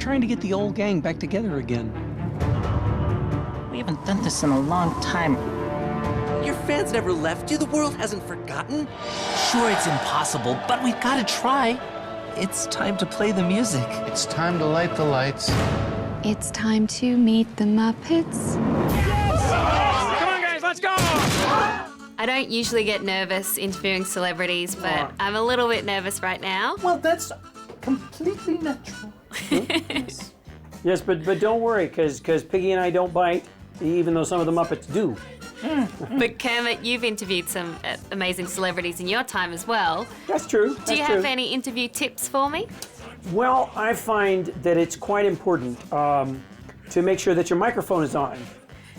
trying to get the old gang back together again. We haven't done this in a long time. Your fans never left you. The world hasn't forgotten. Sure, it's impossible, but we've got to try. It's time to play the music. It's time to light the lights. It's time to meet the Muppets. Come on, guys, let's go! I don't usually get nervous interviewing celebrities, but I'm a little bit nervous right now. Well, that's completely natural. Yes, but don't worry, because Piggy and I don't bite, even though some of the Muppets do. But Kermit, you've interviewed some amazing celebrities in your time as well. That's true. Do you have any interview tips for me? Well, I find that it's quite important to make sure that your microphone is on.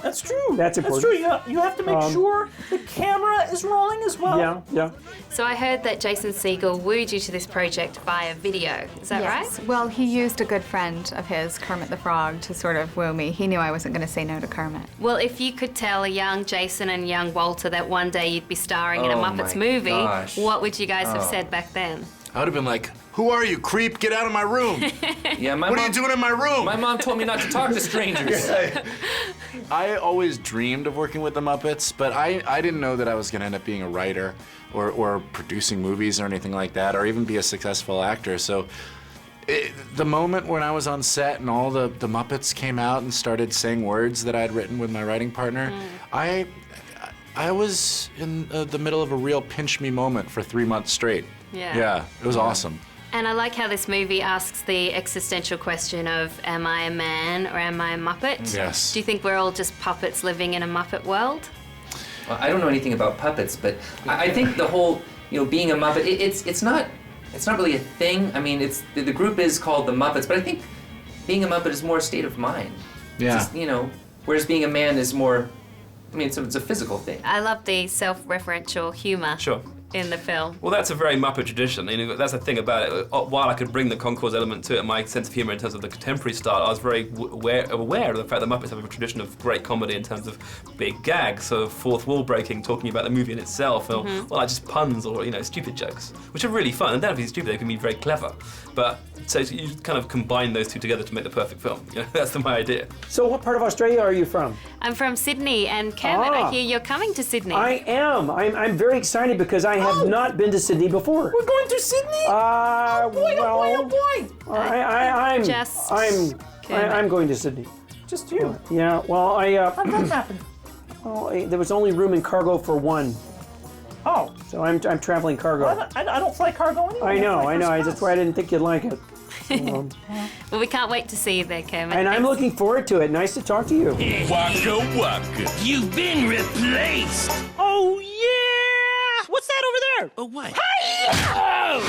That's true. That's important. That's true. You have to make sure the camera is rolling as well. Yeah. So I heard that Jason Segel wooed you to this project via video. Is that right? Well, he used a good friend of his, Kermit the Frog, to sort of woo me. He knew I wasn't going to say no to Kermit. Well, if you could tell a young Jason and young Walter that one day you'd be starring in a Muppets movie, what would you guys have said back then? I would have been like, "Who are you, creep? Get out of my room." Yeah, What are you doing in my room? My mom told me not to talk to strangers. I always dreamed of working with the Muppets, but I didn't know that I was going to end up being a writer or producing movies or anything like that, or even be a successful actor. So the moment when I was on set and all the Muppets came out and started saying words that I had written with my writing partner, I was in the middle of a real pinch me moment for 3 months straight. Yeah, it was awesome. And I like how this movie asks the existential question of, am I a man or am I a Muppet? Yes. Do you think we're all just puppets living in a Muppet world? Well, I don't know anything about puppets, but I think the whole, being a Muppet, it's not really a thing. I mean, the group is called the Muppets, but I think being a Muppet is more a state of mind. Yeah. Just, whereas being a man is more, it's a physical thing. I love the self-referential humor. Sure. In the film. Well, that's a very Muppet tradition. That's the thing about it. While I could bring the concourse element to it, my sense of humour in terms of the contemporary style, I was very aware of the fact that Muppets have a tradition of great comedy in terms of big gags, so fourth wall breaking, talking about the movie in itself, or like just puns or stupid jokes, which are really fun. And then if you're stupid, they can be very clever. But so you kind of combine those two together to make the perfect film. That's my idea. So what part of Australia are you from? I'm from Sydney, and Kermit, I hear you're coming to Sydney. I am. I'm very excited because I have not been to Sydney before. We're going to Sydney? Oh boy. I'm going to Sydney. Just you. Yeah. Well, How'd that happen? Well, there was only room in cargo for one, Oh, so I'm traveling cargo. I don't fly cargo anymore. I know. That's why I didn't think you'd like it. Well, we can't wait to see you there, Kermit. And I'm looking forward to it. Nice to talk to you. Waka waka. You've been replaced. Oh, yeah! What's that over there? Oh, what? Hi-yo!